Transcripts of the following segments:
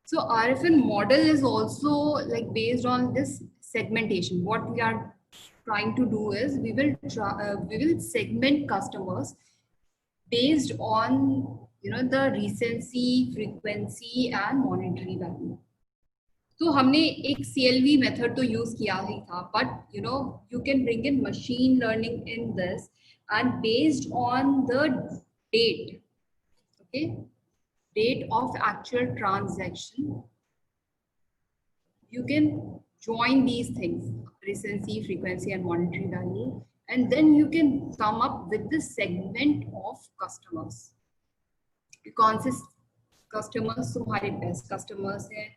So RFM model is also like based on this segmentation. What we are trying to do is we will segment customers based on the recency, frequency and monetary value. तो हमने एक CLV method तो use किया ही था, but you can bring in machine learning in this, and based on the date, okay, date of actual transaction, you can join these things, recency, frequency and monetary value, and then you can come up with the segment of customers. कौन से customers तुम्हारे best customers हैं,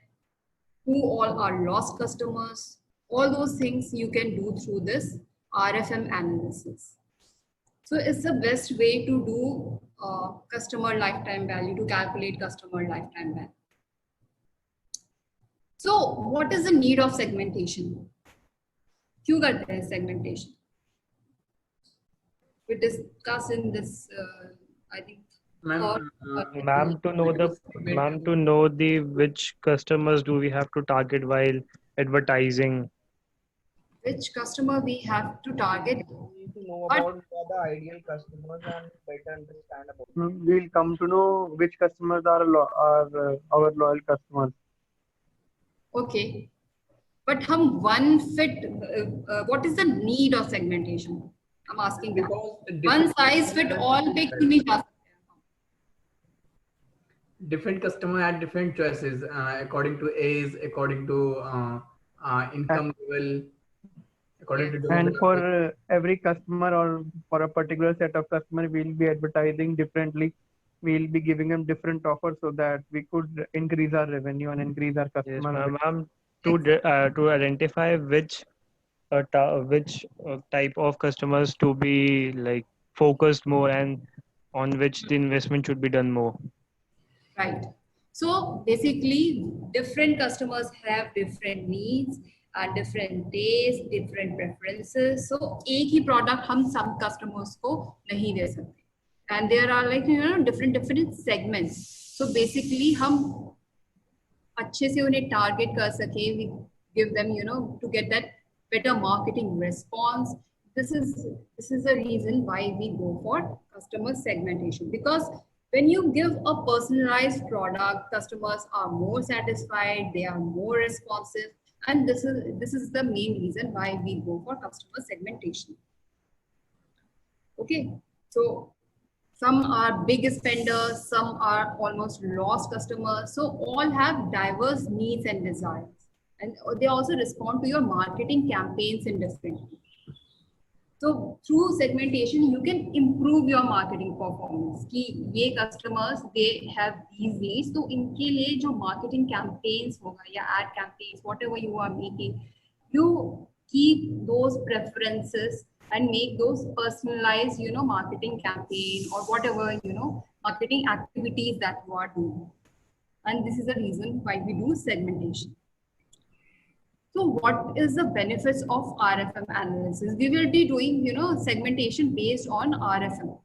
who all are lost customers, all those things you can do through this RFM analysis. So it's the best way to do customer lifetime value, to calculate customer lifetime value. So what is the need of segmentation? क्यों करते हैं segmentation? We discuss in this, I think. Ma'am, to know the which customers do we have to target while advertising? Which customer we have to target? We need to know about the ideal customers and better understand about them. We'll come to know which customers are our loyal customers. Okay, but hum one fit. What is the need of segmentation? I'm asking that. One size fit all पे क्यों नहीं जा सकते? Different customer had different choices according to age, according to income level, according to. And for every customer or for a particular set of customers, we'll be advertising differently. We'll be giving them different offers so that we could increase our revenue and increase our customer. Yes, ma'am. To identify which type of customers to be like focused more and on which the investment should be done more. Right. So basically, different customers have different needs and different tastes, different preferences. So एक ही product हम सब customers को नहीं दे सकते. And there are like different segments. So basically हम अच्छे से उन्हें target कर सके. We give them to get that better marketing response. This is the reason why we go for customer segmentation, because when you give a personalized product, customers are more satisfied, they are more responsive, and this is the main reason why we go for customer segmentation. Okay, so some are big spenders, some are almost lost customers, so all have diverse needs and desires, and they also respond to your marketing campaigns in different ways. So through segmentation, you can improve your marketing performance. कि ये customers they have these needs, तो इनके लिए जो marketing campaigns होगा या ad campaigns, whatever you are making, you keep those preferences and make those personalized, marketing campaign or whatever, marketing activities that you are doing. And this is the reason why we do segmentation. So what is the benefits of RFM analysis? We will be doing, segmentation based on RFM.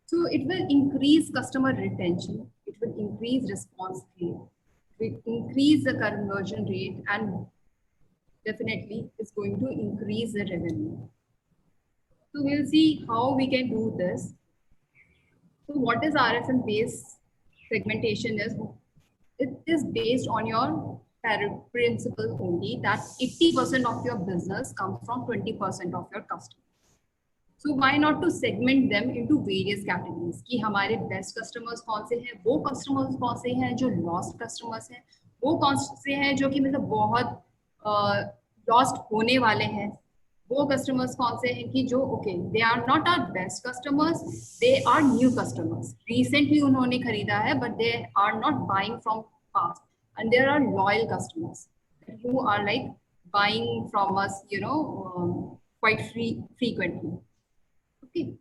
So it will increase customer retention. It will increase response rate. It will increase the conversion rate, and definitely it's going to increase the revenue. So we'll see how we can do this. So what is RFM based segmentation is? It is based on your principle only, that 80% of your business comes from 20% of your customers. So why not to segment them into various categories? कि हमारे best customers कौन से हैं, वो customers कौन से हैं जो lost customers हैं, वो कौन से हैं जो कि मतलब बहुत lost होने वाले हैं, वो customers कौन से हैं कि जो okay, they are not our best customers, they are new customers. Recently उन्होंने खरीदा है, but they are not buying from past. And there are loyal customers who are like buying from us, quite frequently. Okay,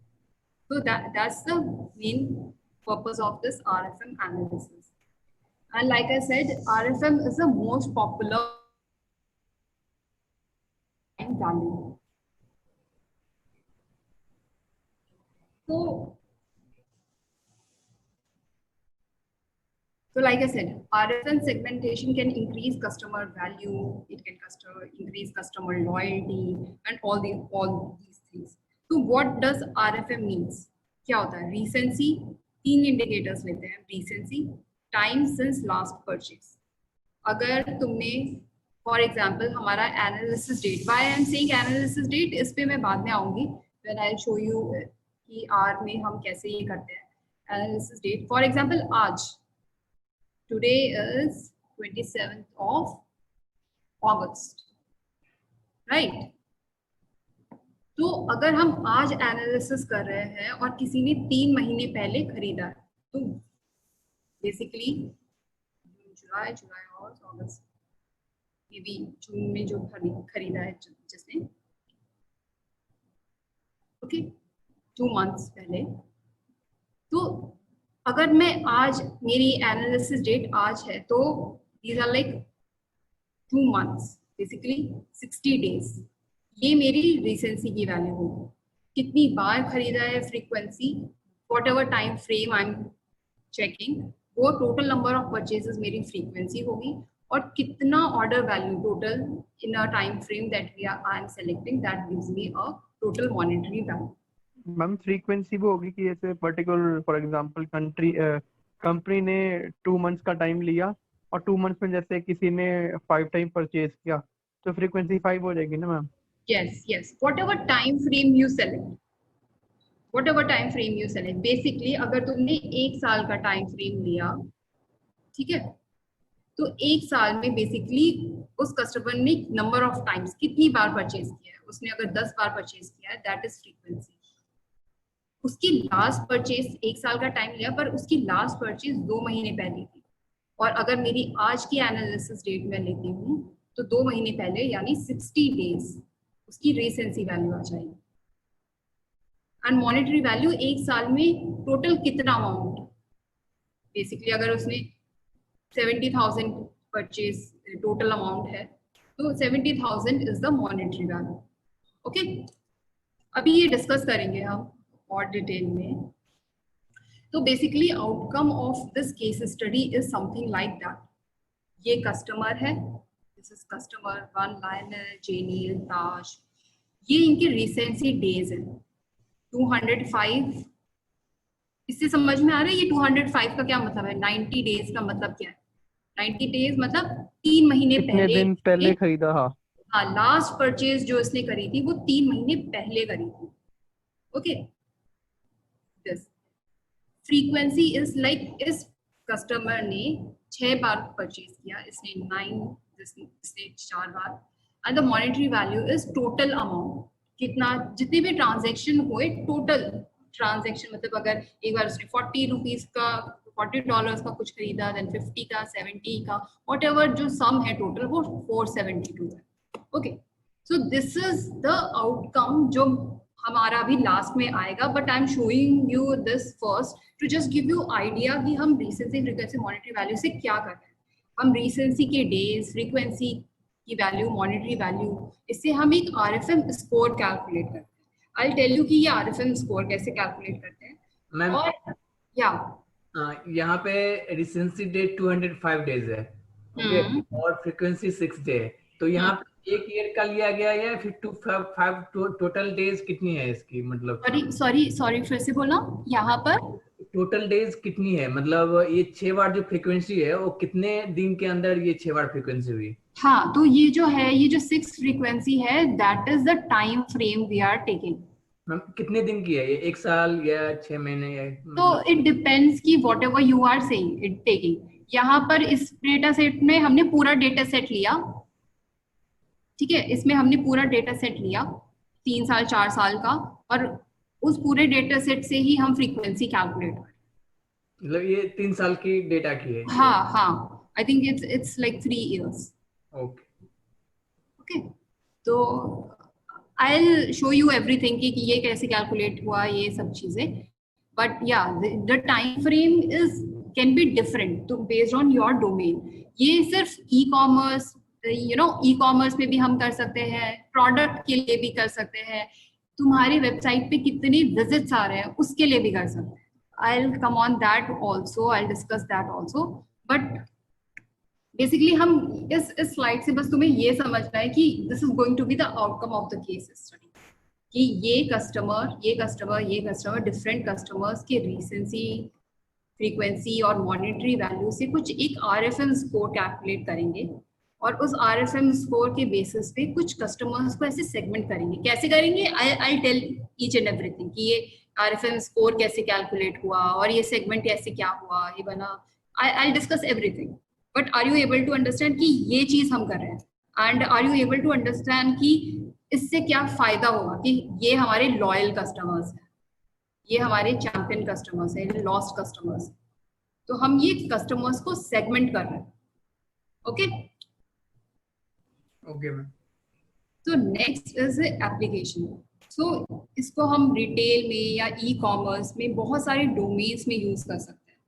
so that's the main purpose of this RFM analysis. And like I said, RFM is the most popular value. So So like I said, RFM segmentation can increase customer value, it can increase customer loyalty and all these things. So what does RFM means? क्या होता है? Recency, 3 indicators लेते हैं. Recency, time since last purchase. अगर तुमने for example हमारा analysis date, why I am saying analysis date, इस पे मैं बाद में आऊंगी व्हेन आई शो यू कि आर में हम कैसे ये करते हैं एनालिसिस डेट. फॉर एग्जाम्पल आज today is 27th of August, right? तो अगर हम आज एनालिसिस कर रहे हैं और किसी ने 3 महीने पहले खरीदा है, तो बेसिकली जुलाई और अगस्त, मे बी जून में जो खरीदा है जिसने, ओके, 2 months पहले. तो अगर मैं आज, मेरी एनालिसिस डेट आज है, तो these are like 2 months, basically 60 days. ये मेरी रिसेंसी की वैल्यू होगी. कितनी बार खरीदा है, frequency, what ever time frame I am checking, वो टोटल नंबर ऑफ परचेजेस मेरी फ्रीक्वेंसी होगी. और कितना order value total in a time frame that I am selecting, that gives me a total monetary value. Ma'am frequency वो होगी कि जैसे particular for example company ने 2 months का टाइम लिया और 2 months में जैसे किसी ने 5 टाइम परचेज किया, तो फ्रीक्वेंसी 5 हो जाएगी ना ma'am? yes, whatever time frame you select, basically अगर तुमने 1 साल का टाइम फ्रेम लिया, ठीक है, तो 1 साल में बेसिकली उस कस्टमर ने नंबर ऑफ टाइम्स कितनी बार परचेज किया है, उसने अगर 10 बार परचेज किया है, दैट इज फ्रीक्वेंसी. उसकी लास्ट परचेज 1 साल का टाइम लिया, पर उसकी लास्ट परचेज 2 महीने पहले थी. और अगर मेरी आज की एनालिसिस डेट में लेती हूँ, तो 2 महीने पहले यानी 60 days उसकी रिसेंसी वैल्यू आ जाएगी. एंड मॉनेटरी वैल्यू 1 साल में टोटल कितना अमाउंट, बेसिकली अगर उसने 70,000 परचेज टोटल अमाउंट है, तो 70,000 is the monetary value. Okay, अभी ये डिस्कस करेंगे हम और डिटेल में. तो basically outcome of this case study is something like that. ये कस्टमर है, दिस इज कस्टमर 1 लायनल, जेनियल, ताज. ये इनके रिसेंसी डेज है 205. इससे समझ में आ रहा है ये 205 का क्या मतलब है? 90 days का मतलब क्या है? 90 days मतलब 3 महीने पहले, दिन पहले खरीदा. हाँ, लास्ट परचेज जो इसने करी थी वो 3 महीने पहले करी थी. Okay, this frequency is like, इस कस्टमर ने 6 बार परचेज किया, इसने 9, इसने 4 बार. And the monetary value is total amount, कितना, जितने भी ट्रांजेक्शन हुए, टोटल ट्रांजेक्शन, मतलब अगर एक बार उसने 40 रुपीज का, $40 का कुछ खरीदा, देन 50 का, 70 का, वॉट एवर जो सम है टोटल, वो 472 है. Okay, so this is the outcome जो हमारा अभी लास्ट में आएगा. But I am showing you this first to just give you idea कि हम रिसेंसी, फ्रीक्वेंसी, मॉनेटरी वैल्यू से क्या कर रहे हैं. हम रिसेंसी के डेज, फ्रीक्वेंसी की वैल्यू, मॉनेटरी वैल्यू, इससे हम एक RFM स्कोर कैलकुलेट करते हैं. आई विल टेल यू कि ये RFM स्कोर कैसे कैलकुलेट करते हैं. मैम, और या यहाँ पे रिसेंसी डेट 205 days है, ओके, और फ्रीक्वेंसी 6 day. तो यहाँ पे 1 year का लिया गया है, फिर 205 टोटल डेज कितनी है इसकी, मतलब सॉरी फिर से बोला, यहाँ पर टोटल डेज कितनी है, मतलब ये 6 बार जो फ्रीक्वेंसी है वो कितने दिन के अंदर ये 6 बार फ्रीक्वेंसी हुई? हाँ, तो ये जो है, ये जो 6 फ्रीक्वेंसी है, that is the time frame we are taking. Ma'am कितने दिन की है ये, 1 साल या 6 महीने या? तो इट डिपेंड्स कि whatever you are saying it taking. यहाँ पर इस डेटा सेट में हमने पूरा डेटा सेट लिया, ठीक है, इसमें हमने पूरा डेटा सेट लिया 3 साल 4 साल का, और उस पूरे डेटा सेट से ही हम फ्रीक्वेंसी कैलकुलेट करें. मतलब ये 3 साल की डेटा की है? हाँ, I think it's like 3 years. Okay, तो I will show you everything कि ये कैसे कैलकुलेट हुआ, ये सब चीजें. बट या the time frame is can be different तो बेस्ड ऑन योर डोमेन. ये सिर्फ ई कॉमर्स, ई कॉमर्स में भी हम कर सकते हैं, प्रोडक्ट के लिए भी कर सकते हैं, तुम्हारी वेबसाइट पे कितने विजिट्स आ रहे हैं उसके लिए भी कर सकते हैं. I will come on that also, I will discuss that also. But basically हम इस स्लाइड से बस तुम्हें ये समझना है कि this is going to be the outcome of the case study, कि ये कस्टमर डिफरेंट कस्टमर्स के रीसेंसी, फ्रीक्वेंसी और मॉनिटरी वैल्यू से कुछ एक RFM स्कोर कैलकुलेट करेंगे, और उस RFM स्कोर के बेसिस पे कुछ कस्टमर्स को ऐसे सेगमेंट करेंगे. कैसे करेंगे? I tell each and everything कि ये RFM स्कोर कैसे कैलकुलेट हुआ और ये सेगमेंट कैसे क्या हुआ, ये बना. I discuss everything, but are you able to understand कि ये चीज हम कर रहे हैं, and are you able to understand कि इससे क्या फायदा होगा, कि ये हमारे लॉयल कस्टमर्स हैं, ये हमारे चैंपियन कस्टमर्स हैं, लॉस्ट कस्टमर्स. तो हम ये कस्टमर्स को सेगमेंट कर रहे हैं. Okay okay ma'am. तो नेक्स्ट इज एप्लीकेशन. सो इसको हम रिटेल में या ई-कॉमर्स में बहुत सारे डोमेन्स में यूज कर सकते हैं.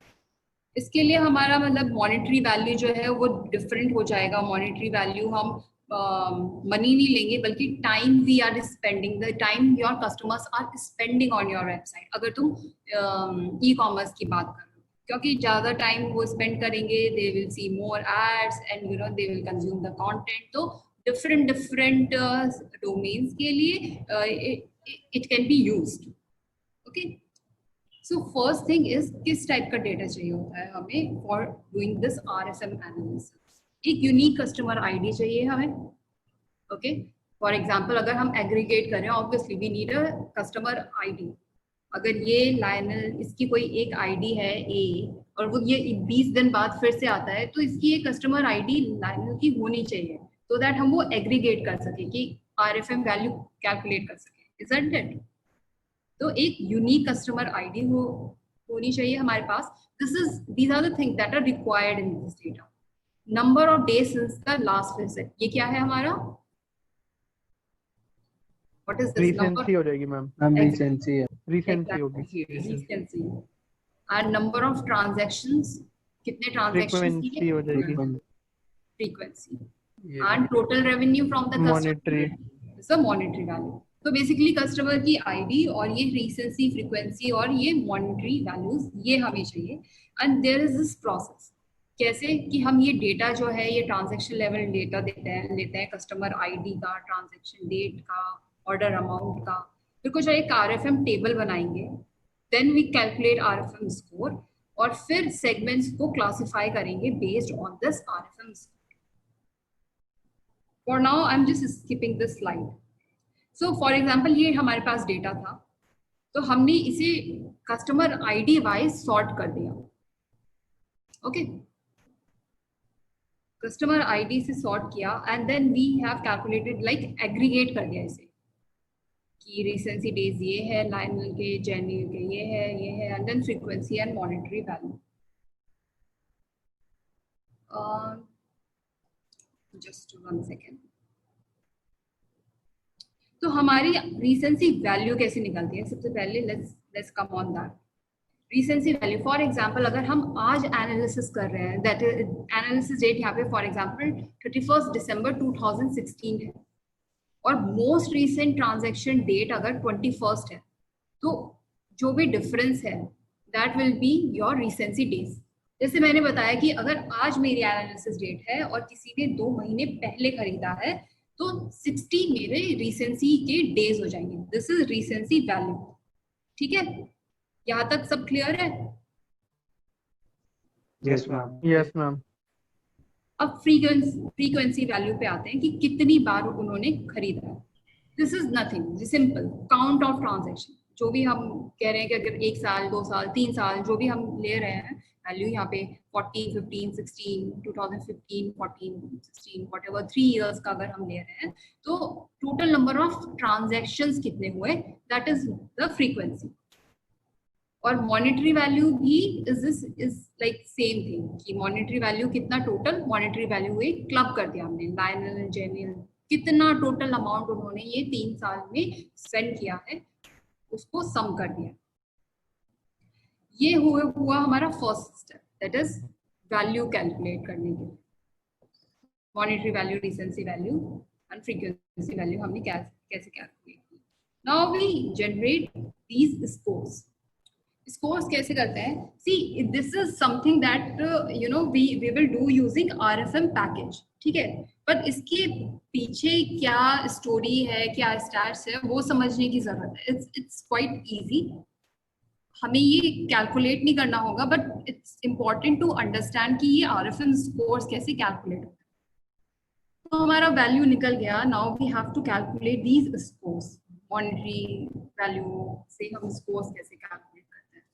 इसके लिए हमारा मतलब मॉनेटरी वैल्यू जो है वो डिफरेंट हो जाएगा. मॉनेटरी वैल्यू हम मनी नहीं लेंगे, बल्कि time we are spending, the time your customers are spending on your website. अगर तुम ई-कॉमर्स की बात करो, क्योंकि ज़्यादा टाइम वो स्पेंड करेंगे, they will see more ads and you know they will consume the content. तो डिफरेंट डोमेन्स के लिए it can be used. Okay, so first thing is किस टाइप का डेटा चाहिए होता है हमें for doing this RFM analysis. एक यूनिक कस्टमर आईडी चाहिए हमें. ओके, फॉर एग्जांपल अगर हम एग्रीगेट करें, obviously we need a customer ID. अगर ये लायनल, इसकी कोई एक आईडी है A और वो ये 20 दिन बाद फिर से आता है, तो इसकी एक कस्टमर आईडी लायनल की होनी चाहिए, so that हम वो एग्रीगेट कर सके, कि RFM वैल्यू कैलकुलेट कर सके. Isn't it? तो एक यूनिक कस्टमर आईडी होनी चाहिए हमारे पास. These are the things that are required in this data. Number of days since the last visit, ये क्या है हमारा? What is this number? Recency हो जाएगी मैम. रिसेंसी है. रिसेंसी होगी. Recency. And number of transactions, कितने transactions फ्रीक्वेंसी किए? हो जाएगी. Frequency. And total revenue from the customer. Monetary. It's a monetary value. तो बेसिकली कस्टमर की आईडी और ये रिसेंसी, फ्रीक्वेंसी और ये मॉनिटरी वैल्यूज ये हमें चाहिए. And there is this process. कैसे कि हम ये डेटा जो है ये ट्रांजैक्शन लेवल डेटा लेते हैं कस्टमर आईडी का, ट्रांजैक्शन डेट का, ऑर्डर अमाउंट का. फिर कुछ एक RFM टेबल बनाएंगे. Then we calculate RFM score, और फिर सेगमेंट्स को क्लासिफाई करेंगे based on this RFM score. For now I am just skipping this slide. So for example ये हमारे पास डेटा था, तो हमने इसे कस्टमर आईडी वाइज सॉर्ट कर दिया. ओके, कस्टमर आईडी से सॉर्ट किया and then we have calculated, like aggregate कर दिया इसे, कि रिसेंसी डेज ये है, लाइनल के, जेन्युइन के ये है, and then frequency and monetary value. Just 1 second. तो हमारी रिसेंसी वैल्यू कैसे निकलती है? सबसे पहले let's come on that. Recency value, for example अगर हम आज एनालिसिस कर रहे हैं, दैट इज एनालिसिस डेट यहाँ पे फॉर एग्जांपल 31 दिसंबर 2016 है, और मोस्ट रीसेंट ट्रांजैक्शन डेट अगर 21 है, तो जो भी डिफरेंस है that will be your recency days. जैसे मैंने बताया कि अगर आज मेरी एनालिसिस डेट है और किसी ने 2 महीने पहले खरीदा है, तो 60 मेरे रिसेंसी के डेज हो जाएंगे. This is recency value. ठीक है, यहाँ तक सब क्लियर है? Yes, ma'am. Yes ma'am. अब फ्रीक्वेंसी वैल्यू पे आते हैं कि कितनी बार उन्होंने खरीदा है. This is nothing, simple count of transaction. जो भी हम कह रहे हैं कि अगर 1 साल, 2 साल, 3 साल जो भी हम ले रहे हैं वैल्यू, यहाँ पे 40, 15, 16, 2015, 14, 16, whatever 3 years का अगर हम ले रहे हैं, तो टोटल नंबर ऑफ ट्रांजैक्शंस कितने हुए, दैट इज द फ्रीक्वेंसी. और मॉनेटरी वैल्यू भी इज लाइक सेम थिंग, कि मॉनेटरी वैल्यू कितना, टोटल मॉनेटरी वैल्यू एक क्लब कर दिया हमने, लाइनल, जेन्युइन, कितना टोटल अमाउंट उन्होंने ये 3 साल में स्पेंड किया है, उसको सम कर दिया. ये हुआ हमारा first step, that is value calculate करने के लिए. Monetary value, recency value and frequency value हमने कैसे कैलकुलेट की. Now we generate these scores. Scores कैसे करते हैं? See this is something that you know we will do using RFM package, ठीक है, पर इसके पीछे क्या स्टोरी है, क्या स्टैट्स है, वो समझने की जरूरत है. It's quite easy. हमें ये कैलकुलेट नहीं करना होगा, but it's important to understand कि ये RFM स्कोर्स कैसे कैलकुलेट होते हैं. तो हमारा वैल्यू निकल गया. Now we have to calculate these scores. Monetary value से हम स्कोर्स कैसे कैलकुलेट करते हैं?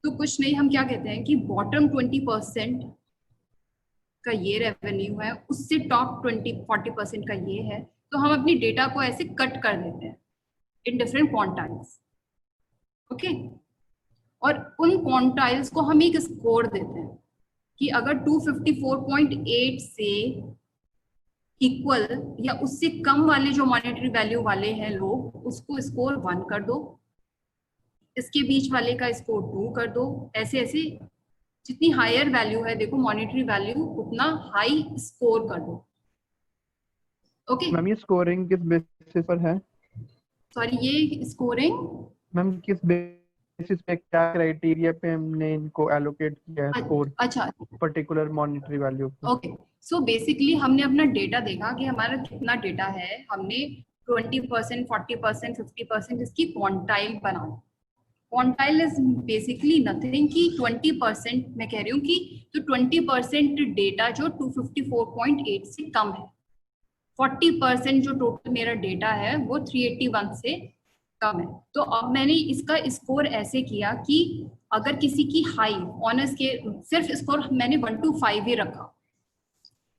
तो कुछ नहीं, हम क्या कहते हैं कि बॉटम 20% का ये रेवेन्यू है, उससे टॉप 40% का ये है. तो हम अपनी डेटा को ऐसे कट कर देते हैं इन डिफरेंट क्वांटाइल्स. ओके, और उन क्वांटाइल्स को हम एक स्कोर देते हैं कि अगर 254.8 से इक्वल या उससे कम वाले जो मॉनेटरी वैल्यू वाले हैं लोग, उसको स्कोर 1 कर दो, इसके बीच वाले का स्कोर 2 कर दो. ऐसे ऐसे जितनी हायर वैल्यू है, देखो मॉनेटरी वैल्यू, उतना हाई स्कोर कर दो. ओके मैम ये स्कोरिंग किस बेसिस पर है? सॉरी, ये स्कोरिंग मैम किस बेसिस पे, क्या क्राइटेरिया पे हमने इनको एलोकेट किया है स्कोर अच्छा, पर्टिकुलर मॉनेटरी वैल्यू पे? ओके. सो बेसिकली हमने अपना डेटा देखा कि हमारा कितना डेटा है. हमने 20%, 40%, 50% इसकी क्वांटाइल बना. क्वांटाइल इज बेसिकली नथिंग कि 20%, मैं कह रही हूँ कि तो 20% डेटा जो 254.8 से कम है, 40% जो टोटल मेरा डेटा है वो 381 से कम है. तो अब मैंने इसका स्कोर ऐसे किया कि अगर किसी की हाई ऑनर्स के, सिर्फ स्कोर मैंने 1 to 5 ही रखा.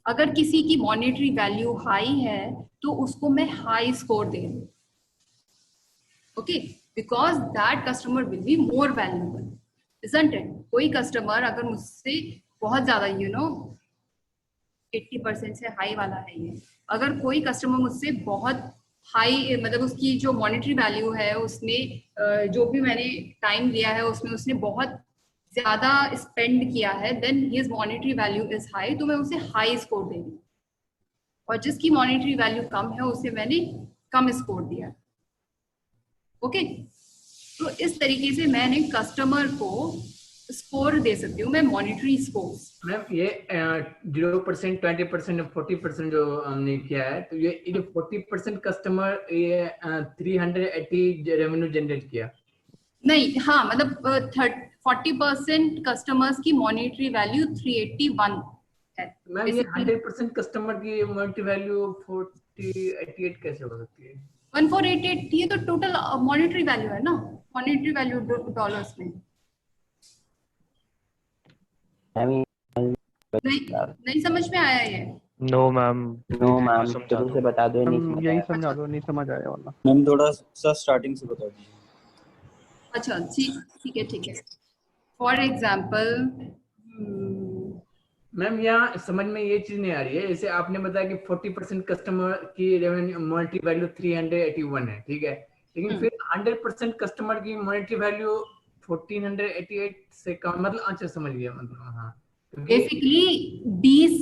अगर किसी की मॉनेटरी वैल्यू हाई है तो उसको मैं हाई स्कोर दे दूँ. Okay, because that customer will be more valuable, isn't it? कोई कस्टमर अगर मुझसे बहुत ज्यादा 80% से हाई वाला है ये, अगर कोई कस्टमर मुझसे बहुत हाई, मतलब उसकी जो मॉनेटरी वैल्यू है, उसने जो भी मैंने टाइम लिया है उसमें उसने बहुत ज्यादा स्पेंड किया है, then his monetary value is high, तो मैं उसे हाई स्कोर दे दूँ. और जिसकी मॉनेटरी वैल्यू कम है उसे मैंने कम स्कोर दिया. ओके, तो इस तरीके से मैंने कस्टमर को स्कोर दे सकती हूँ मैं, मॉनेटरी स्कोर. मैम ये 0%, 20%, 40% जो हमने किया है, तो ये 40% कस्टमर ये 380 रेवेन्यू जनरेट किया नहीं, हाँ, मतलब 40% कस्टमर्स की मॉनेटरी वैल्यू 381 है. मैम ये 100% कस्टमर की मॉनेटरी वैल्यू 4088 कैसे हो सकती है? 1488 ये तो टोटल मॉनेटरी वैल्यू है ना, मॉनेटरी वैल्यू डॉलर्स में. नहीं समझ में आया ये? नो मैम, नो मैम, शुरू से बता दो, नहीं हम समझ यही आया। समझा दो, नहीं समझ आया वाला. मैम थोड़ा सा स्टार्टिंग से बता दीजिए. अच्छा, ठीक है. फॉर एग्जाम्पल, मैम यहाँ समझ में ये चीज नहीं आ रही है. जैसे आपने बताया कि 40% कस्टमर की रेवेन्यू मॉनेटरी वैल्यू 381 है, ठीक है, लेकिन फिर 100% कस्टमर की मॉनेटरी वैल्यू 1488 से कम, मतलब अच्छा समझ गया, मतलब हाँ. बेसिकली 20,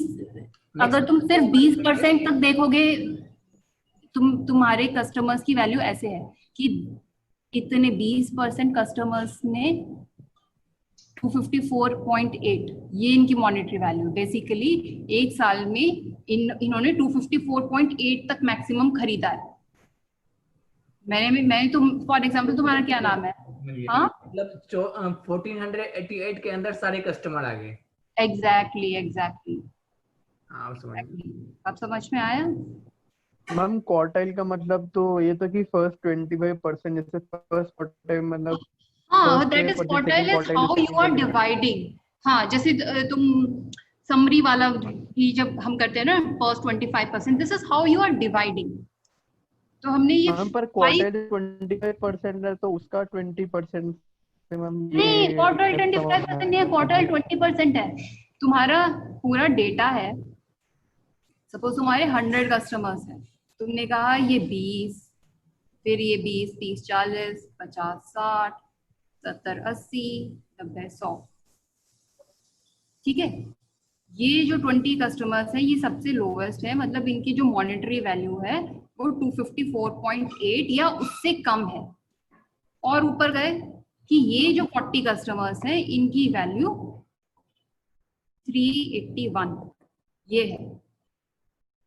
अगर तुम सिर्फ 20% तक देखोगे, तुम्हारे कस्टमर्स की वैल्यू ऐसे है कि इतने 20% कस्टमर्स ने 254.8, ये इनकी मॉनेटरी वैल्यू. बेसिकली एक साल में इन्होंने 254.8 तक मैक्सिमम खरीदा है. मैं तुम फॉर एग्जांपल, तुम्हारा क्या नाम है? हाँ, मतलब 1488 के अंदर सारे कस्टमर आ गए. एग्जैक्टली. हाँ, अब समझ में आया? मैम क्वार्टाइल का मतलब तो ये तो कि फर्स्ट 25%, जैसे फर्स्ट क्वार्टाइल मतलब हाँ, that is quartile is how you are dividing. हाँ, जैसे तुम समरी वाला भी जब हम करते हैं ना, first 25%, this is how you are dividing. तो हमने ये पर क्वार्टाइल 25% है तो उसका 20% से मैम नहीं, क्वार्टाइल 25% नहीं है, क्वार्टाइल 20% है. तुम्हारा पूरा डेटा है, सपोज तुम्हारे 100 कस्टमर्स हैं, तुमने कहा ये 20, फिर ये 20, 30, 40, 50, 60, 70, 80, 90, 100. ठीक है, ये जो 20 कस्टमर्स हैं ये सबसे लोवेस्ट है, मतलब इनकी जो मॉनेटरी वैल्यू है वो 254.8 या उससे कम है. और ऊपर गए कि ये जो 40 कस्टमर्स हैं इनकी वैल्यू 381 ये है,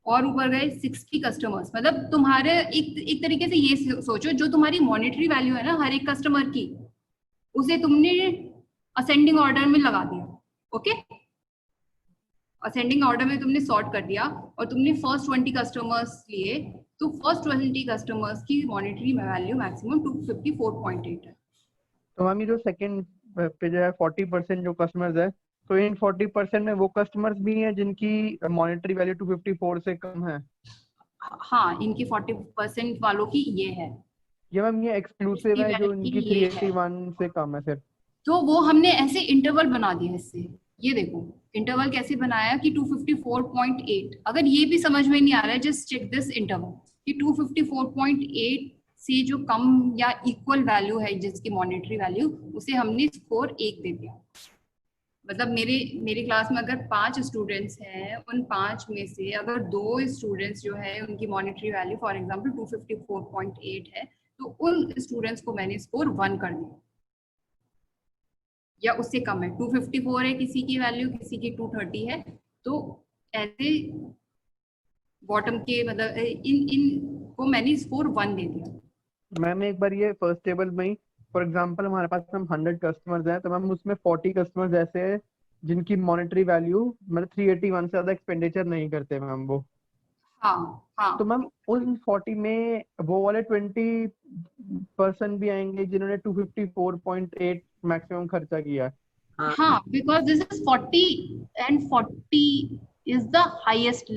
और ऊपर गए 60 कस्टमर्स, मतलब तुम्हारे एक तरीके से ये सोचो, जो तुम्हारी मॉनेटरी वैल्यू है ना हर एक कस्टमर की, उसे तुमने असेंडिंग ऑर्डर में लगा दिया। ओके, असेंडिंग ऑर्डर में तुमने सॉर्ट कर दिया और तुमने फर्स्ट 20 कस्टमर्स लिए, तो फर्स्ट 20 कस्टमर्स की मॉनेटरी वैल्यू मैक्सिमम 254.8 है। तो मैम ये जो सेकंड पे जो है 40% जो कस्टमर्स है, तो इन 40% में वो कस्टमर्स भी हैं जिनकी मॉनेटरी वैल्यू 254 से कम है? हाँ, इनकी 40% वालों की ये है। ये मैम ये एक्सक्लूसिव है जो इनकी 381 से कम है सिर्फ? तो वो हमने ऐसे इंटरवल बना दिया इससे। ये देखो इंटरवल कैसे बनाया कि 254.8, अगर ये भी समझ में नहीं आ रहा है जस्ट चेक दिस इंटरवल कि 254.8 से जो कम या इक्वल वैल्यू है जिसकी मॉनेटरी वैल्यू, उसे हमने स्कोर 1 दे दिया। मतलब मेरी क्लास में अगर 5 स्टूडेंट्स हैं, उन 5 में से अगर 2 स्टूडेंट्स जो है उनकी मॉनेटरी वैल्यू फॉर एग्जांपल 254.8 है, तो उन स्टूडेंट्स को मैंने स्कोर 1 कर दिया या उससे कम है। 254 है किसी की वैल्यू, किसी की 230 है, तो ऐसे बॉटम के मतलब इन को मैंने स्कोर 1 दे दिया। मैम एक बार ये फर्स्ट टेबल में ही फॉर एग्जांपल हमारे पास मैम 100 कस्टमर्स हैं, तो मैम उसमें 40 कस्टमर्स ऐसे हैं जिनकी मॉनेटरी वैल्यू मतलब 381 से ज्यादा एक्सपेंडिचर नहीं करते मैम वो। हाँ हाँ, तो मैम उन 40 में वो वाले 20% भी आएंगे जिन्होंने 254.8 मैक्सिमम खर्चा किया है? हाँ, because this is 40 and 40 is the highest,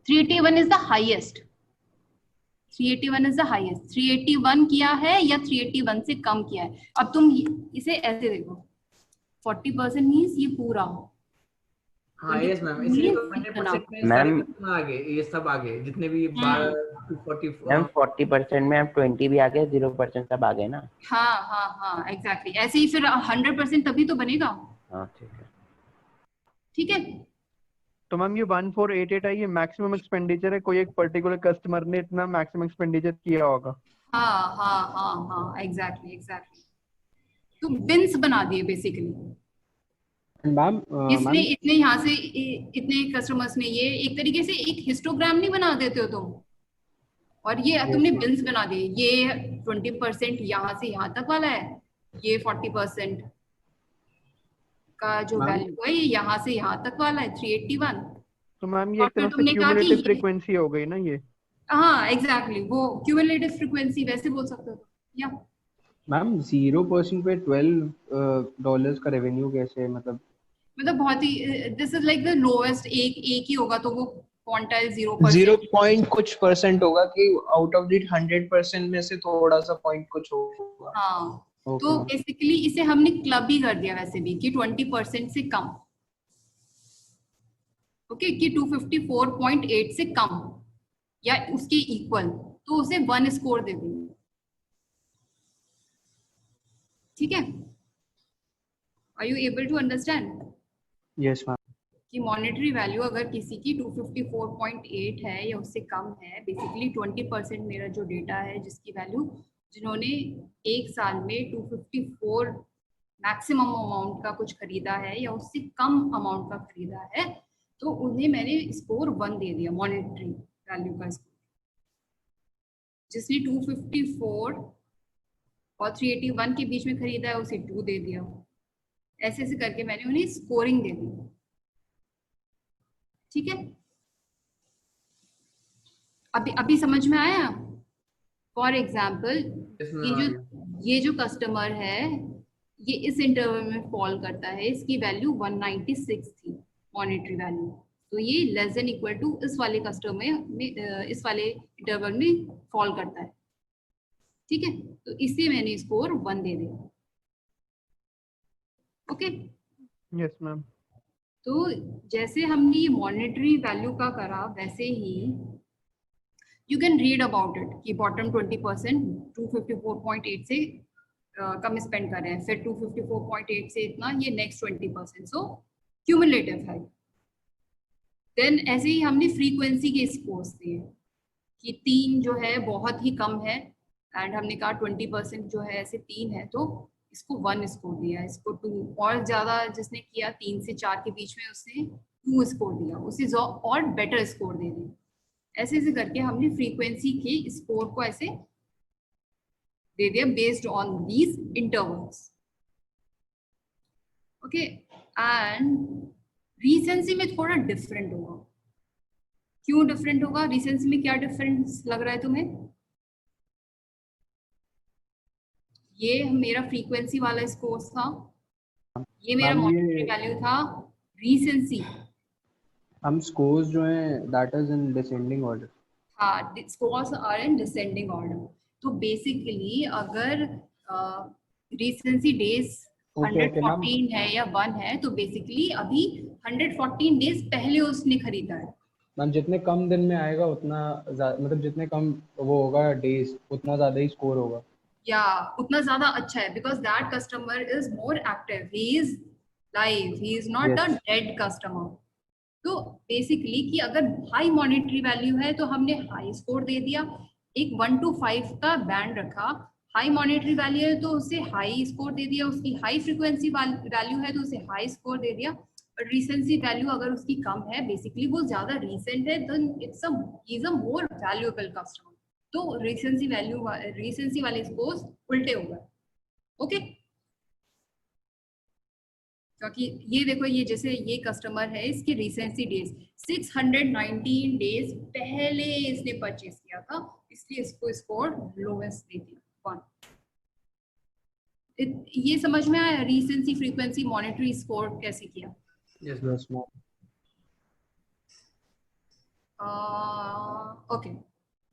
381 is the highest, 381 is the highest, 381 किया है या 381 से कम किया है। अब तुम इसे ऐसे देखो, 40% मीन्स ये पूरा। हाँ यस मैम, इसलिए तो 100% में सारे कितना आगे, ये सब आगे जितने भी 240 मैम 40% में आप 20 भी आ गए, 0% सब आ गए ना? हाँ हाँ हाँ एग्जैक्टली, ऐसे ही फिर 100% तभी तो बनेगा। हाँ ठीक है, ठीक है। तो मैम ये 1488 है, ये मैक्सिमम एक्सपेंडिचर है, कोई एक पर्टिकुलर कस्टमर ने इतना मैक्सिमम एक्सपेंडिचर किया होगा? हाँ हाँ हाँ हाँ एग्जैक्टली एग्जैक्टली, तो बिन्स बना दिए बेसिकली। मैम इसने इतने यहाँ से इतने कस्टमर्स ने, ये एक तरीके से एक हिस्टोग्राम नहीं बना देते हो तुम, और ये तुमने बिल्स बना दिए, ये 20% यहाँ से यहाँ तक वाला है, ये 40% का जो वैल्यू है ये यहाँ से यहाँ तक वाला है 381। तो मैम ये एक तरह से क्यूमुलेटिव फ्रीक्वेंसी हो गई ना ये? हाँ एग्जैक्टली, वो क्यूमुलेटिव फ्रीक्वेंसी वैसे बोल सकते हो। या मैम 0% पे $12 का रेवेन्यू कैसे, मतलब बहुत ही, this is like the lowest, एक ही होगा तो वो क्वांटाइल 0 कुछ परसेंट होगा कि आउट ऑफ द 100% में से थोड़ा सा पॉइंट कुछ होगा। हाँ तो बेसिकली इसे हमने क्लब ही कर दिया वैसे भी कि 20% से कम। ओके, कि 254.8 से कम या उसके इक्वल, तो उसे 1 स्कोर दे देंगे। ठीक है, are you able to understand? Yes ma'am. कि मॉनेटरी वैल्यू अगर किसी की 254.8 है या उससे कम है, बेसिकली 20% मेरा जो डेटा है जिसकी वैल्यू, जिन्होंने एक साल में 254 मैक्सिमम अमाउंट का कुछ खरीदा है या उससे कम अमाउंट का खरीदा है, तो उन्हें मैंने स्कोर 1 दे दिया, मॉनेटरी वैल्यू का स्कोर। जिसने 254 और 381 के बीच में खरीदा है उसे 2 दे दिया। ऐसे ऐसे करके मैंने उन्हें स्कोरिंग दे दी। ठीक है, अभी समझ में आया? फॉर एग्जाम्पल ये जो कस्टमर है ये इस इंटरवल में फॉल करता है, इसकी वैल्यू 196 थी मॉनेटरी वैल्यू, तो ये लेस देन इक्वल टू इस वाले कस्टमर में इस वाले इंटरवल में फॉल करता है। ठीक है, तो इसे मैंने स्कोर 1 दे दिया। Okay, yes ma'am. तो जैसे हमने ये मॉनेटरी वैल्यू का करा, वैसे ही you can read about it कि बॉटम 20% 254.8 से कम स्पेंड कर रहे हैं, फिर 254.8 से इतना, ये नेक्स्ट 20%, सो क्यूमुलेटिव है। देन ऐसे ही हमने फ्रीक्वेंसी के स्कोर्स दिए कि 3 जो है बहुत ही कम है, एंड हमने कहा 20% जो है ऐसे 3 है, तो इसको 1 स्कोर दिया, इसको 2, और ज्यादा जिसने किया 3 से 4 के बीच में उसने 2 स्कोर दिया, उसे और बेटर स्कोर दे दिया। ऐसे ऐसे करके हमने फ्रीक्वेंसी के स्कोर को ऐसे दे दिया based on these intervals. Okay, and recency में थोड़ा डिफरेंट होगा। क्यों डिफरेंट होगा? रीसेंसी में क्या डिफरेंस लग रहा है तुम्हें? ये मेरा फ्रीक्वेंसी वाला स्कोर था, ये मेरा मैम मॉनिटरी ये वैल्यू था। रीसेंसी, हम स्कोर्स जो हैं that is in descending order. हाँ, scores are in descending order. तो बेसिकली अगर recency days okay okay ma'am 114 है या 1 है, तो बेसिकली अभी 114 डेज पहले उसने खरीदा है। मैम जितने कम दिन में आएगा उतना मतलब जितने कम वो होगा डेज उतना ज्यादा ही स्कोर होगा। या उतना ज्यादा अच्छा है, because that customer is more active, he is live, he is not a Yes. Dead customer. तो बेसिकली कि अगर हाई मॉनिटरी वैल्यू है तो हमने हाई स्कोर दे दिया, एक 1 to 5 का बैंड रखा। हाई मॉनिटरी वैल्यू है तो उसे हाई स्कोर दे दिया, उसकी हाई फ्रीक्वेंसी वैल्यू है तो उसे हाई स्कोर दे दिया। और रिसेंसी वैल्यू अगर उसकी कम है, बेसिकली वो ज्यादा रिसेंट है, then is a more valuable customer. तो रिसेंसी वाले स्कोर्स उल्टे हो गए। ओके, क्योंकि ये देखो, ये जैसे ये कस्टमर है, इसकी रिसेंसी डेज 619 डेज पहले इसने परचेज किया था, इसलिए इसको स्कोर लोवेस्ट दे दिया 1। ये समझ में आया रिसेंसी, फ्रीक्वेंसी, मॉनिटरी स्कोर कैसे किया? Yes Yes, ma'am. ओके,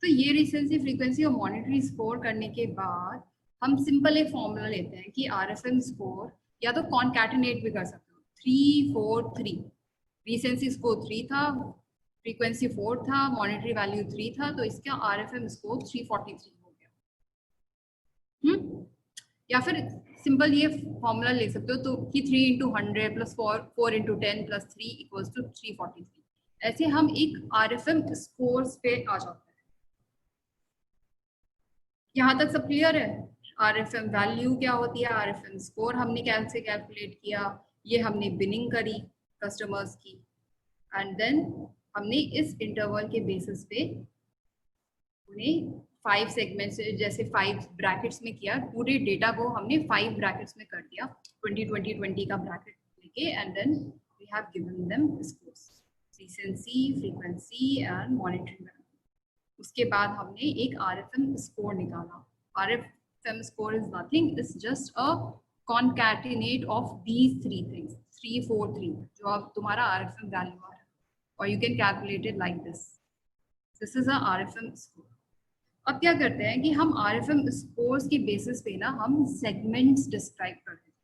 तो ये रिसेंसी, फ्रीक्वेंसी और मॉनिटरी स्कोर करने के बाद हम सिंपल एक फॉर्मूला लेते हैं कि आरएफएम स्कोर या तो कॉन्कैटिनेट भी कर सकते हो, 3 4 3। रिसेंसी स्कोर 3 था, फ्रीक्वेंसी 4 था, मॉनिटरी वैल्यू 3 था, तो इसका आरएफएम स्कोर 343 हो गया। या फिर सिंपल ये फॉर्मूला ले सकते हो, तो कि 3 into 100 + 4 into 10 + 3 = 343। ऐसे हम एक आरएफएम स्कोर्स पे आ जाते हैं। यहाँ तक सब क्लियर है? आरएफएम वैल्यू क्या होती है, आरएफएम स्कोर हमने कैसे कैलकुलेट किया, ये हमने बिनिंग करी कस्टमर्स की, एंड देन हमने इस इंटरवल के बेसिस पे उन्हें 5 सेगमेंट्स, जैसे 5 ब्रैकेट्स में किया, पूरे डेटा को हमने 5 ब्रैकेट्स में कर दिया, 20 का ब्रैकेट लेके, and then we have given them scores, recency, frequency and monetary value. उसके बाद हमने एक आरएफएम स्कोर निकाला। RFM score is nothing, is just a concatenate of these 3 things, 3 4 3, जो अब तुम्हारा आरएफएम वैल्यू आ रहा है, और you can calculate it like this. This is a RFM score. अब क्या करते हैं कि हम आरएफएम स्कोर्स के बेसिस पे ना हम सेगमेंट्स डिस्क्राइब करते हैं।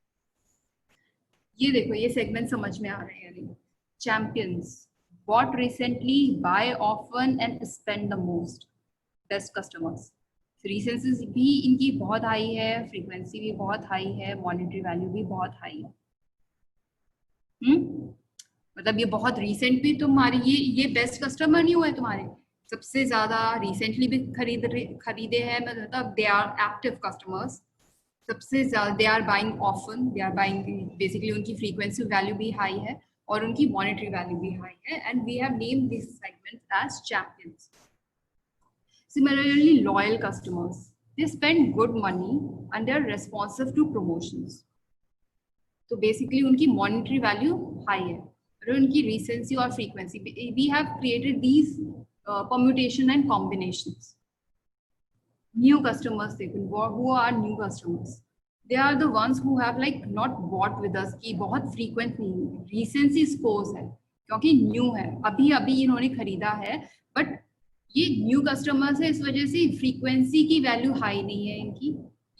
ये देखो, ये सेगमेंट समझ में आ रहे हैं नहीं? Champions, bought recently, buy often and spend the most, best customers। Recency भी इनकी बहुत हाई है, फ्रीक्वेंसी भी बहुत हाई है, मॉनिटरी वैल्यू भी बहुत हाई है। मतलब ये बहुत रिसेंट भी तुम्हारी, ये बेस्ट कस्टमर नहीं हुआ है तुम्हारे, सबसे ज्यादा रिसेंटली भी खरीदे हैं, मतलब दे आर एक्टिव कस्टमर्स, सबसे ज्यादा they are buying often, they are buying, basically उनकी फ्रीक्वेंसी वैल्यू भी हाई है और उनकी मॉनिटरी वैल्यू भी हाई है, and we have named this segment as champions. Similarly, loyal customers, they spend good money and they are responsive to promotions। तो basically उनकी monetary value high है और उनकी रिसेंसी और frequency, we have created these permutation and combinations. New customers देखो, who are new customers, they are the ones who have like not bought with us, की बहुत frequent नहीं, recency scores है क्योंकि न्यू है, अभी अभी इन्होंने खरीदा है, बट ये न्यू कस्टमर्स है, इस वजह से फ्रीक्वेंसी की वैल्यू हाई नहीं है इनकी,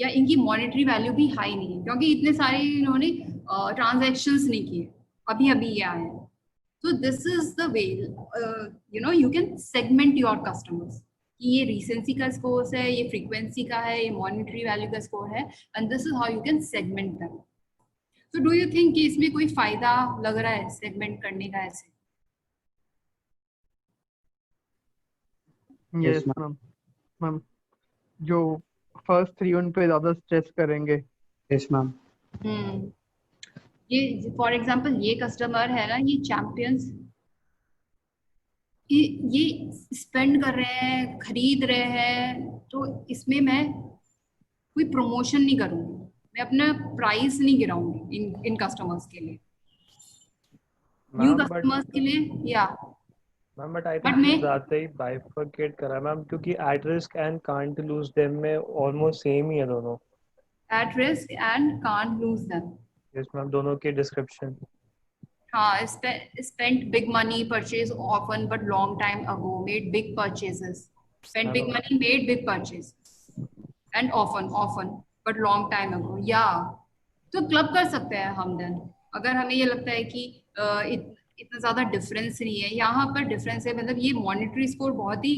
या इनकी मॉनिटरी वैल्यू भी हाई नहीं है क्योंकि इतने सारे इन्होंने ट्रांजैक्शंस नहीं किए, अभी अभी ये आए हैं। तो this is the way you can segment your customers कि ये रिसेंसी का स्कोर है, ये फ्रीक्वेंसी का है, ये मॉनिटरी वैल्यू का स्कोर है, and this is how you can segment them. तो डू यू थिंक कि इसमें कोई फायदा लग रहा है सेगमेंट करने का ऐसे? Yes ma'am. मैम जो फर्स्ट 3 उन पे ज्यादा स्ट्रेस करेंगे, यस मैम। ये फॉर एग्जांपल ये कस्टमर है ना, ये चैंपियंस, ये स्पेंड कर रहे हैं, खरीद रहे हैं, तो इसमें मैं कोई प्रमोशन नहीं करूंगी, मैं अपना प्राइस नहीं गिराऊंगी इन कस्टमर्स के लिए, न्यू मैम कस्टमर्स के लिए। या ma'am but I but think मैं ज़्यादा ही बाइफरकेट करा है मैम, क्योंकि at risk and can't lose them में ऑलमोस्ट सेम ही है दोनों। At risk and can't lose them, yes ma'am, दोनों के डिस्क्रिप्शन। हाँ, spent big money, purchase often but long time ago, made big purchases, spent big money, made big purchases, and often but long time ago। या तो club कर सकते हैं हम then, अगर हमें ये लगता है कि इतना ज्यादा डिफरेंस नहीं है। यहाँ पर डिफरेंस है, मतलब ये मॉनिटरी स्कोर बहुत ही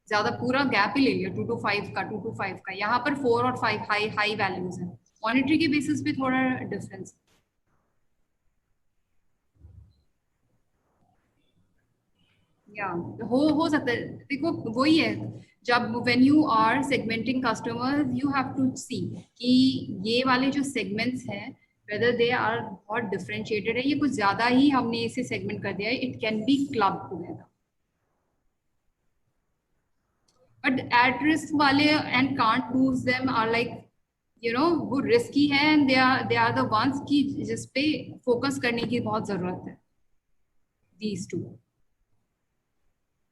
ज्यादा पूरा गैप ही ले लिया 2 to 5 का, 2 to 5 का। यहाँ पर 4 और 5 हाई वैल्यूज है, मॉनिटरी के बेसिस पे थोड़ा डिफरेंस। या हो सकता है, देखो वही है, जब when you are segmenting customers you have to see कि ये वाले जो सेगमेंट्स हैं वेदर दे आर बहुत डिफरेंशिएटेड है, ये कुछ ज्यादा ही हमने इसे सेगमेंट कर दिया है, it can be club together. But at risk वाले and can't lose them are like you know, वो रिस्की है and they are the ones की जिस पे फोकस करने की बहुत जरूरत है। These two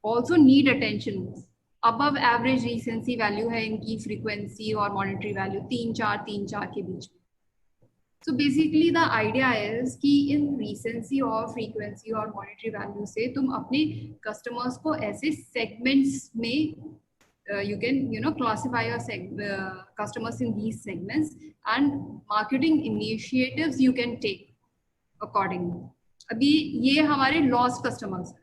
also need attention। above average recency value है इनकी frequency और monetary value 3-4 के बीच में। so basically the idea is कि इन recency और frequency और monetary value से तुम अपने customers को ऐसे segments में you can classify your customers in these segments and marketing initiatives you can take accordingly। अभी ये हमारे lost customers हैं,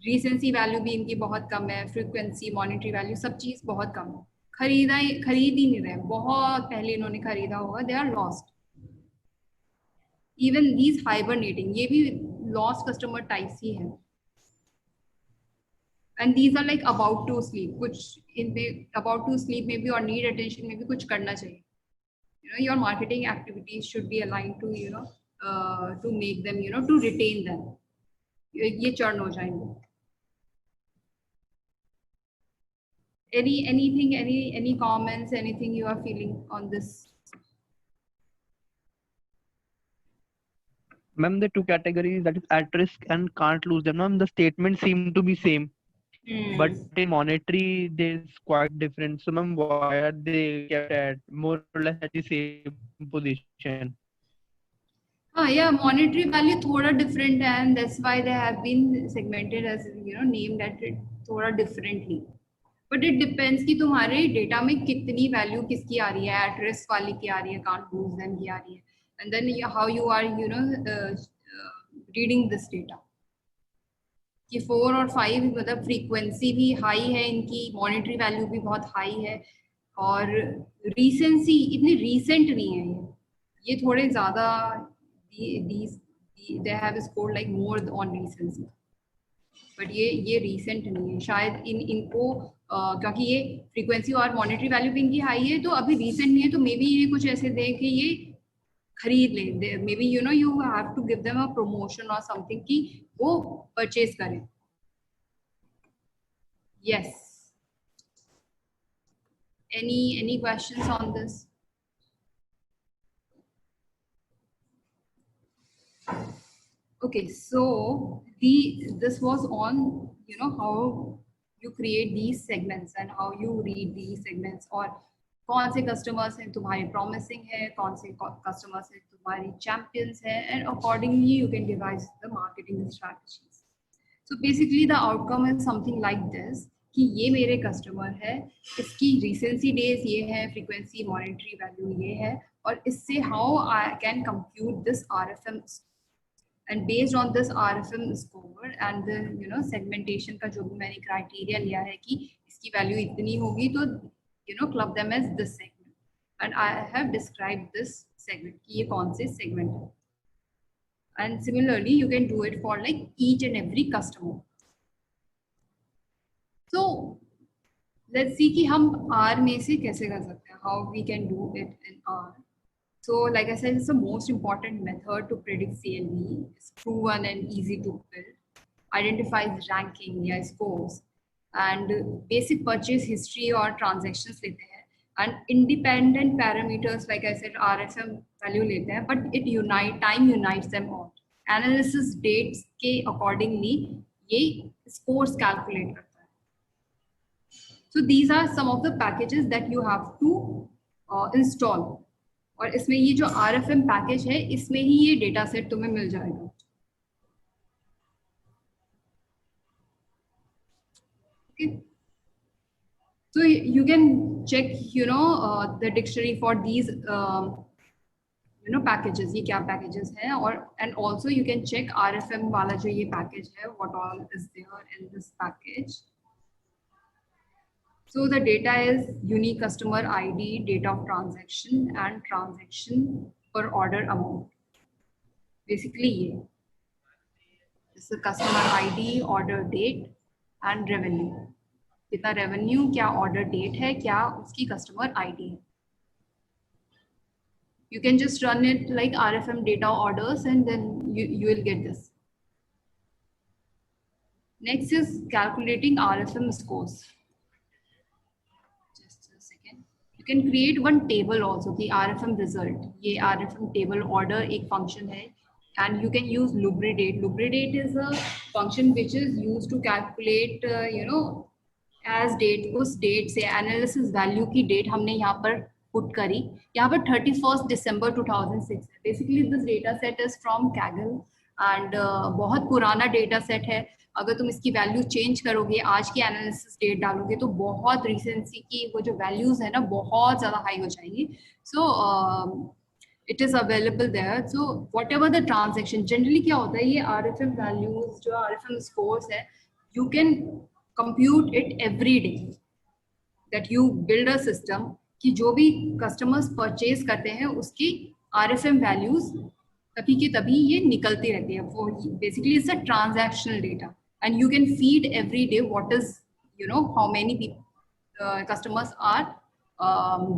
रीसेंसी वैल्यू भी इनकी बहुत कम है, फ्रीक्वेंसी, मॉनिटरी वैल्यू, सब चीज बहुत कम है, खरीद ही नहीं रहे, बहुत पहले इन्होंने खरीदा होगा, they are lost. Even these hibernating, ये भी लॉस्ट कस्टमर टाइप्स ही है। And these are like about to sleep, कुछ इनमें अबाउट टू स्लीप में भी और नीड अटेंशन में भी कुछ करना चाहिए। Your marketing activities should be aligned to to make them to retain them, ये चर्न हो जाएंगे। Any comments, anything you are feeling on this? Ma'am, the two categories, that is at risk and can't lose them, ma'am, the statements seem to be same, but in monetary there's quite different. So ma'am, why are they kept at more or less at the same position? Yeah, monetary value थोड़ा different है and that's why they have been segmented as named at it थोड़ा differently। But it depends कि तुम्हारे data में कितनी value किसकी आ रही है, एट रिस्क वाली की आ रही है, कांट लूज देम की आ रही है, and then how you are reading this data कि 4 और 5 मतलब फ्रीक्वेंसी भी हाई है इनकी, मॉनिटरी वैल्यू भी बहुत हाई है, और रीसेंसी इतनी रीसेंट नहीं है, ये थोड़े ज्यादा they have scored like more on recency, but ये रीसेंट नहीं है शायद इनको क्योंकि ये फ्रीक्वेंसी और मॉनेटरी वैल्यू भी इनकी हाई है, तो अभी रीसेंट नहीं है, तो मे बी ये कुछ ऐसे दे कि ये खरीद ले, maybe you have to give them a promotion और समथिंग कि वो परचेज करें। Yes, any questions on this? Okay, so this was on how you create these segments and how you read these segments, और कौन से customers हैं तुम्हारे promising है, कौन से customers हैं तुम्हारे champions हैं, and accordingly you can devise the marketing strategies। So basically the outcome is something like this कि ये मेरे customer है, इसकी recency days ये है, frequency, monetary value ये है, और इससे how I can compute this RFM, and based on this RFM score and the segmentation का जो भी मैंने criteria लिया है कि इसकी value इतनी होगी तो club them as this segment, and I have described this segment कि ये कौन से segment है, and similarly you can do it for like each and every customer। So let's see कि हम R में से कैसे कर सकते हैं, how we can do it in R. So like I said, it's the most important method to predict CLV. It's proven and easy to build. Identifies ranking या scores and basic purchase history or transactions लेते हैं and independent parameters like I said RFM value लेते हैं, but it unites them all. Analysis dates के accordingly ये scores calculate करता है. So these are some of the packages that you have to install. और इसमें ये जो RFM पैकेज है इसमें ही ये डेटा सेट तुम्हें मिल जाएगा. Okay. So you can check, the dictionary for these, packages. ये क्या packages हैं और and also you can check RFM वाला जो ये package है, what all is there in this package. So the data is unique customer ID, date of transaction and transaction per order amount. Basically ये. This is customer ID, order date and revenue. कितना revenue, क्या order date है, क्या उसकी customer ID है. You can just run it like RFM data orders and then you will get this. Next is calculating RFM scores. You can create one table also, the RFM result. ये RFM table order एक function है, and you can use lubridate. Lubridate is a function which is used to calculate, as date, उस date से analysis value की date हमने यहाँ पर put करी. यहाँ पर 31st December 2006. Basically this data set is from Kaggle and बहुत पुराना data set है. अगर तुम इसकी वैल्यू चेंज करोगे, आज की एनालिसिस डेट डालोगे तो बहुत रिसेंसी की वो जो वैल्यूज है ना बहुत ज्यादा हाई हो जाएंगी. So it is available there. So whatever the transaction, generally क्या होता है ये आरएफएम वैल्यूज जो आरएफएम स्कोर्स है, you can compute it every day. That you build a system कि जो भी कस्टमर्स परचेज करते हैं उसकी आरएफएम वैल्यूज तभी के तभी ये निकलती रहती है. वो basically it's a transactional data and you can feed every day what is, how many people customers are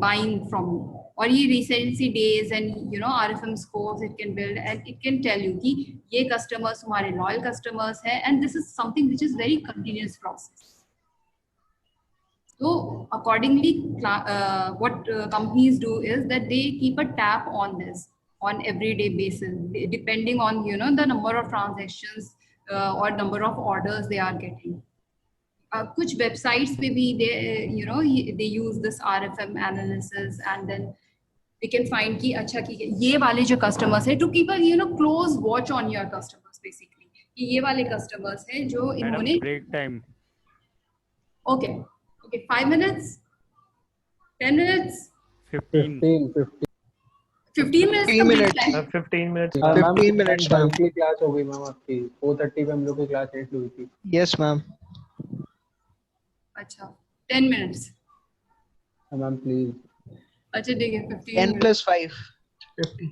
buying from you. और ये recency days and RFM scores it can build and it can tell you कि ये customers हमारे loyal customers हैं, and this is something which is very continuous process. So accordingly what companies do is that they keep a tab on this on everyday basis depending on the number of transactions or number of orders they are getting. कुछ websites पे भी they use this RFM analysis and then they can find कि अच्छा कि ये वाले जो customers है, to keep a close watch on your customers basically कि ये वाले customers है जो इन्होंने break time. Okay 5 minutes 10 minutes 15 15 minutes 15 minutes. 15 minutes. 15 minutes ma'am. की क्लास हो गई मैम आपकी 4:30 पे हम लोग की क्लास एंड हुई थी. Yes ma'am. अच्छा 10 minutes. Ma'am please. अच्छा ठीक है 15 10 plus 5 50.